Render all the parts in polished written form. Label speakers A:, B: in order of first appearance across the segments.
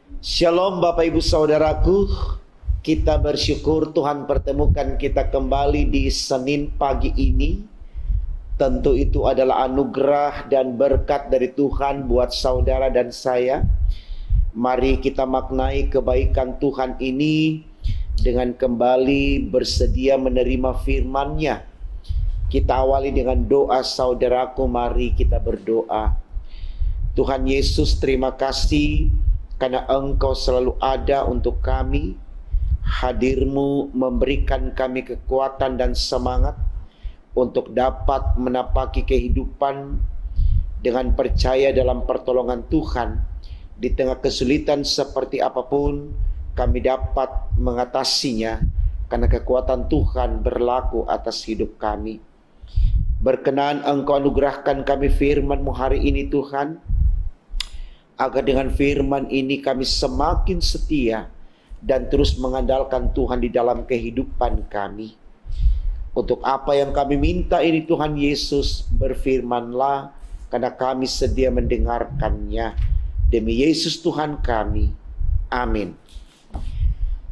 A: Shalom Bapak Ibu Saudaraku, kita bersyukur Tuhan pertemukan kita kembali di Senin pagi ini. Tentu itu adalah anugerah dan berkat dari Tuhan buat saudara dan saya. Mari kita maknai kebaikan Tuhan ini dengan kembali bersedia menerima firman-Nya. Kita awali dengan doa saudaraku, mari kita berdoa. Tuhan Yesus, terima kasih karena Engkau selalu ada untuk kami. Hadir-Mu memberikan kami kekuatan dan semangat untuk dapat menapaki kehidupan dengan percaya dalam pertolongan Tuhan. Di tengah kesulitan seperti apapun, kami dapat mengatasinya karena kekuatan Tuhan berlaku atas hidup kami. Berkenan Engkau anugerahkan kami firman-Mu hari ini Tuhan, agar dengan firman ini kami semakin setia dan terus mengandalkan Tuhan di dalam kehidupan kami. Untuk apa yang kami minta ini Tuhan Yesus, berfirmanlah karena kami sedia mendengarkannya. Demi Yesus Tuhan kami. Amin.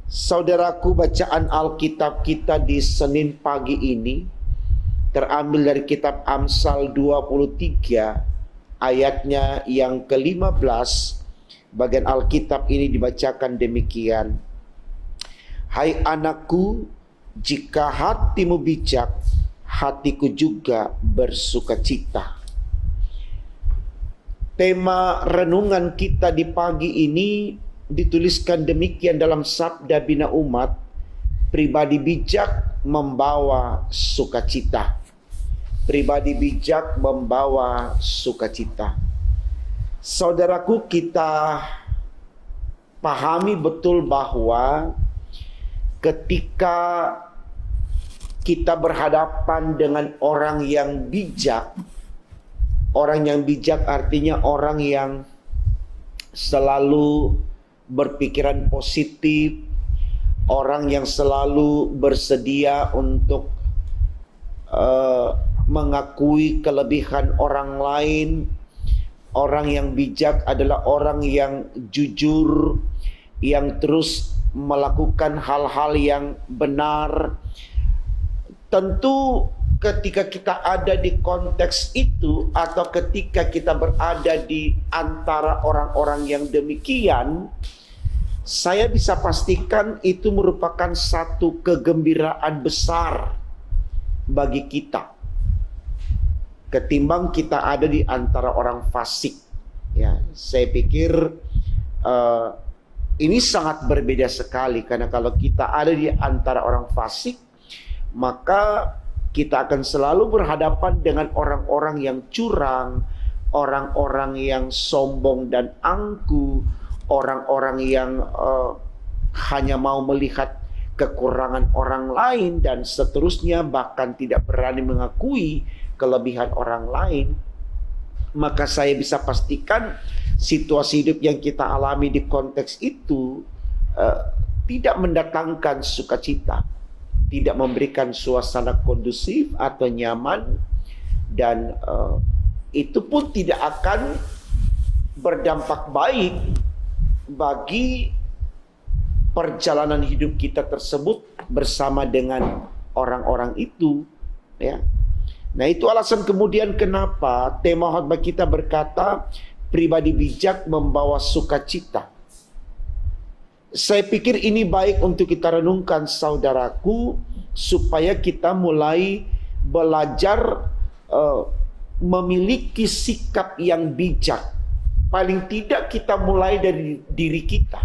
A: Saudaraku, bacaan Alkitab kita di Senin pagi ini terambil dari kitab Amsal 23 ayatnya yang ke-15. Bagian Alkitab ini dibacakan demikian. Hai anakku, jika hatimu bijak, hatiku juga bersukacita. Tema renungan kita di pagi ini dituliskan demikian dalam Sabda Bina Umat, pribadi bijak membawa sukacita. Pribadi bijak membawa sukacita. Saudaraku, kita pahami betul bahwa ketika kita berhadapan dengan orang yang bijak artinya orang yang selalu berpikiran positif, orang yang selalu bersedia untuk mengakui kelebihan orang lain. Orang yang bijak adalah orang yang jujur, yang terus melakukan hal-hal yang benar. Tentu ketika kita ada di konteks itu, atau ketika kita berada di antara orang-orang yang demikian, saya bisa pastikan itu merupakan satu kegembiraan besar bagi kita ketimbang kita ada di antara orang fasik. Ya, saya pikir ini sangat berbeda sekali, karena kalau kita ada di antara orang fasik, maka kita akan selalu berhadapan dengan orang-orang yang curang, orang-orang yang sombong dan angkuh, orang-orang yang hanya mau melihat kekurangan orang lain dan seterusnya, bahkan tidak berani mengakui kelebihan orang lain. Maka saya bisa pastikan situasi hidup yang kita alami di konteks itu tidak mendatangkan sukacita, tidak memberikan suasana kondusif atau nyaman, dan itu pun tidak akan berdampak baik bagi perjalanan hidup kita tersebut bersama dengan orang-orang itu, ya. Nah, itu alasan kemudian kenapa tema khotbah kita berkata pribadi bijak membawa sukacita. Saya pikir ini baik untuk kita renungkan saudaraku, supaya kita mulai belajar memiliki sikap yang bijak. Paling tidak kita mulai dari diri kita.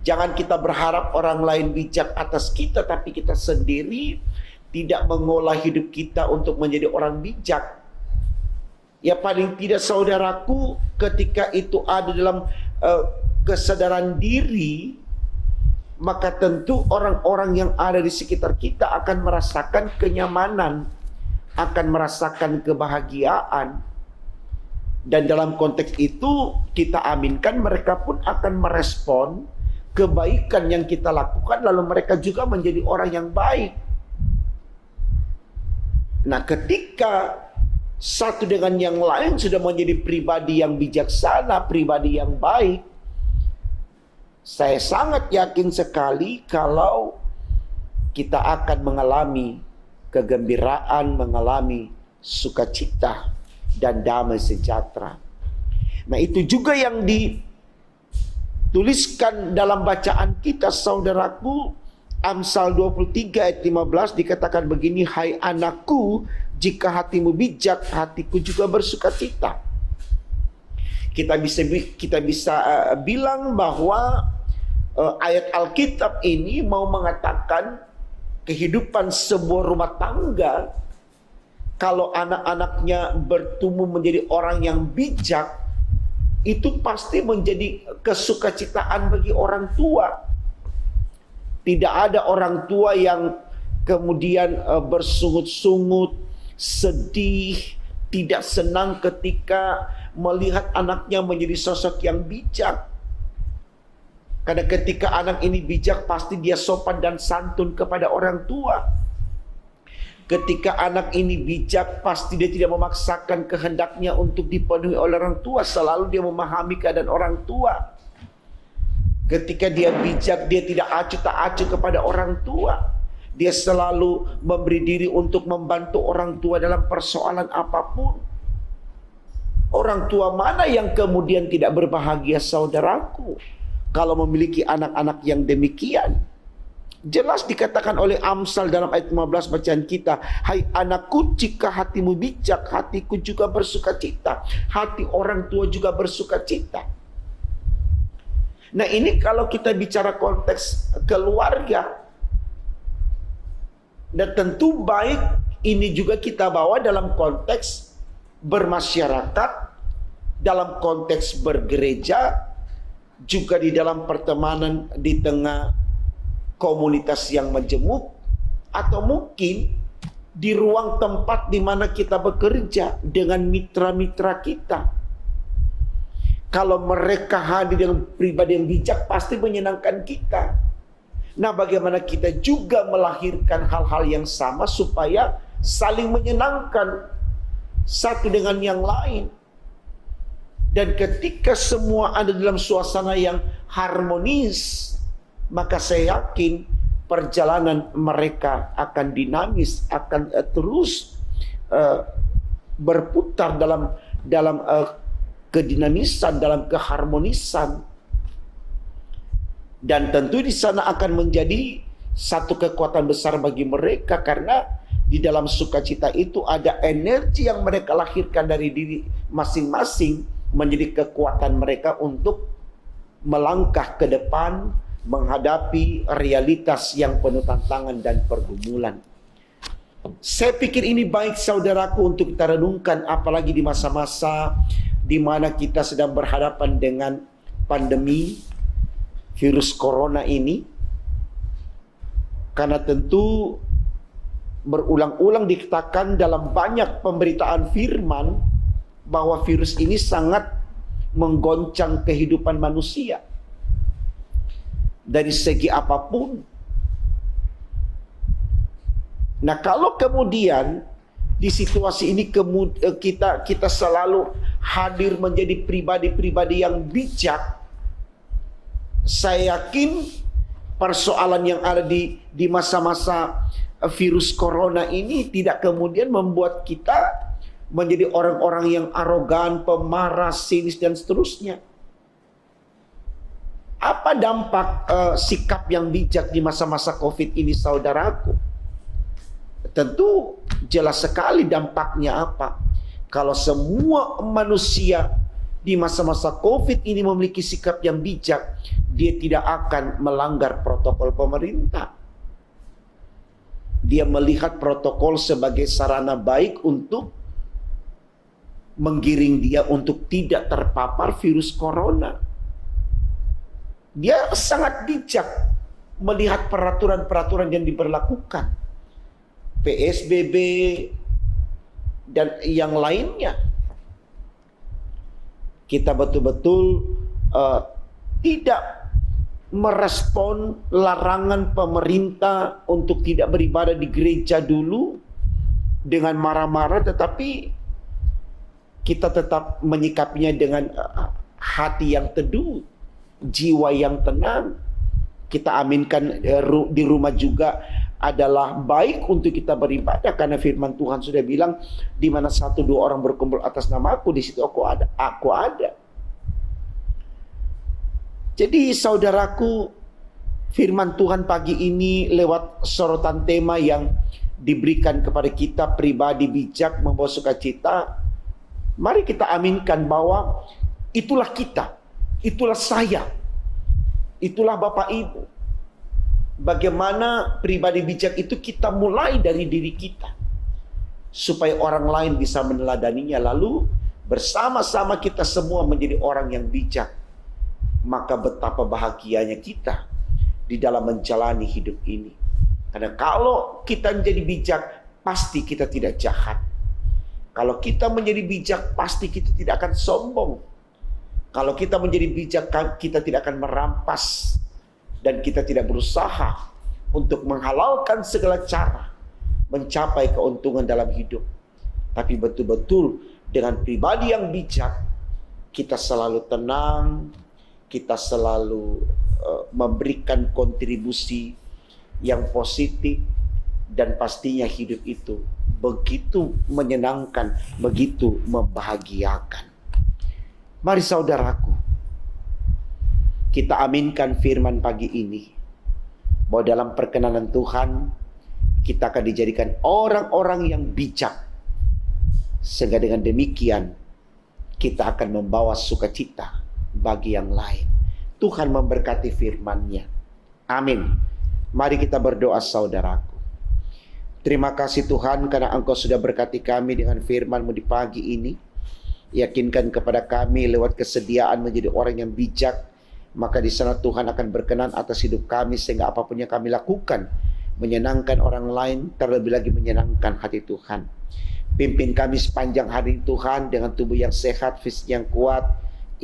A: Jangan kita berharap orang lain bijak atas kita, tapi kita sendiri tidak mengolah hidup kita untuk menjadi orang bijak. Ya, paling tidak saudaraku, ketika itu ada dalam kesadaran diri, maka tentu orang-orang yang ada di sekitar kita akan merasakan kenyamanan, akan merasakan kebahagiaan. Dan dalam konteks itu kita aminkan mereka pun akan merespon kebaikan yang kita lakukan, lalu mereka juga menjadi orang yang baik. Nah, ketika satu dengan yang lain sudah menjadi pribadi yang bijaksana, pribadi yang baik, Saya sangat yakin sekali kalau kita akan mengalami kegembiraan, mengalami sukacita dan damai sejahtera. Nah, itu juga yang dituliskan dalam bacaan kita, saudaraku. Amsal 23 ayat 15 dikatakan begini, hai anakku, jika hatimu bijak, hatiku juga bersukacita. Kita bisa bilang bahwa ayat Alkitab ini mau mengatakan kehidupan sebuah rumah tangga, kalau anak-anaknya bertumbuh menjadi orang yang bijak, itu pasti menjadi kesukacitaan bagi orang tua. Tidak ada orang tua yang kemudian bersungut-sungut, sedih, tidak senang ketika melihat anaknya menjadi sosok yang bijak. Karena ketika anak ini bijak, pasti dia sopan dan santun kepada orang tua. Ketika anak ini bijak, pasti dia tidak memaksakan kehendaknya untuk dipenuhi oleh orang tua. Selalu dia memahami keadaan orang tua. Ketika dia bijak, dia tidak acuh tak acuh kepada orang tua. Dia selalu memberi diri untuk membantu orang tua dalam persoalan apapun. Orang tua mana yang kemudian tidak berbahagia, saudaraku, kalau memiliki anak-anak yang demikian? Jelas dikatakan oleh Amsal dalam ayat 15 bacaan kita, hai anakku, jika hatimu bijak, hatiku juga bersukacita. Hati orang tua juga bersukacita. Nah, ini kalau kita bicara konteks keluarga. Dan tentu baik ini juga kita bawa dalam konteks bermasyarakat, dalam konteks bergereja, juga di dalam pertemanan di tengah komunitas yang majemuk, atau mungkin di ruang tempat di mana kita bekerja dengan mitra-mitra kita. Kalau mereka hadir dengan pribadi yang bijak, pasti menyenangkan kita. Nah, bagaimana kita juga melahirkan hal-hal yang sama supaya saling menyenangkan satu dengan yang lain. Dan ketika semua ada dalam suasana yang harmonis, maka saya yakin perjalanan mereka akan dinamis, akan terus berputar dalam kedinamisan, dalam keharmonisan. Dan tentu di sana akan menjadi satu kekuatan besar bagi mereka, karena di dalam sukacita itu ada energi yang mereka lahirkan dari diri masing-masing, menjadi kekuatan mereka untuk melangkah ke depan menghadapi realitas yang penuh tantangan dan pergumulan. Saya pikir ini baik, saudaraku, untuk kita renungkan, apalagi di masa-masa di mana kita sedang berhadapan dengan pandemi virus corona ini. Karena tentu berulang-ulang dikatakan dalam banyak pemberitaan firman bahwa virus ini sangat menggoncang kehidupan manusia dari segi apapun. Nah, kalau kemudian di situasi ini kita selalu hadir menjadi pribadi-pribadi yang bijak, saya yakin persoalan yang ada di masa-masa virus corona ini tidak kemudian membuat kita menjadi orang-orang yang arogan, pemarah, sinis, dan seterusnya. Apa dampak sikap yang bijak di masa-masa COVID ini, saudaraku? Tentu jelas sekali dampaknya apa. Kalau semua manusia di masa-masa COVID ini memiliki sikap yang bijak, dia tidak akan melanggar protokol pemerintah. Dia melihat protokol sebagai sarana baik untuk menggiring dia untuk tidak terpapar virus corona. Dia sangat bijak melihat peraturan-peraturan yang diberlakukan, PSBB dan yang lainnya. Kita betul-betul tidak merespon larangan pemerintah untuk tidak beribadah di gereja dulu dengan marah-marah, tetapi kita tetap menyikapinya dengan hati yang teduh. jiwa yang tenang. Kita aminkan di rumah juga adalah baik untuk kita beribadah, karena firman Tuhan sudah bilang, di mana 1-2 orang berkumpul atas nama aku, di situ aku ada. Aku ada. Jadi saudaraku, firman Tuhan pagi ini lewat sorotan tema yang diberikan kepada kita, pribadi bijak membawa sukacita. Mari kita aminkan bahwa itulah kita, itulah saya, itulah Bapak Ibu. Bagaimana pribadi bijak itu kita mulai dari diri kita, supaya orang lain bisa meneladaninya. Lalu bersama-sama kita semua menjadi orang yang bijak. Maka betapa bahagianya kita di dalam menjalani hidup ini. Karena kalau kita menjadi bijak, pasti kita tidak jahat. Kalau kita menjadi bijak, pasti kita tidak akan sombong. Kalau kita menjadi bijak, kita tidak akan merampas. Dan kita tidak berusaha untuk menghalalkan segala cara mencapai keuntungan dalam hidup. Tapi betul-betul dengan pribadi yang bijak, kita selalu tenang, kita selalu memberikan kontribusi yang positif, dan pastinya hidup itu begitu menyenangkan, begitu membahagiakan. Mari saudaraku, kita aminkan firman pagi ini, bahwa dalam perkenanan Tuhan kita akan dijadikan orang-orang yang bijak, sehingga dengan demikian kita akan membawa sukacita bagi yang lain. Tuhan memberkati firman-Nya. Amin. Mari kita berdoa saudaraku. Terima kasih Tuhan, karena Engkau sudah berkati kami dengan firman-Mu di pagi ini. Yakinkan kepada kami lewat kesediaan menjadi orang yang bijak, maka di sana Tuhan akan berkenan atas hidup kami, sehingga apapun yang kami lakukan menyenangkan orang lain, terlebih lagi menyenangkan hati Tuhan. Pimpin kami sepanjang hari Tuhan dengan tubuh yang sehat, fisik yang kuat,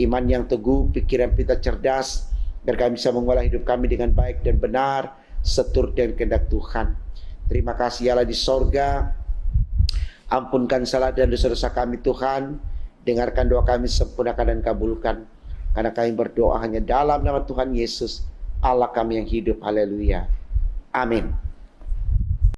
A: iman yang teguh, pikiran kita cerdas, agar kami bisa mengolah hidup kami dengan baik dan benar, seturut dengan kehendak Tuhan. Terima kasih Allah di sorga. Ampunkan salah dan dosa-dosa kami Tuhan. Dengarkan doa kami, sempurnakan dan kabulkan. Karena kami berdoa hanya dalam nama Tuhan Yesus, Allah kami yang hidup. Haleluya. Amin.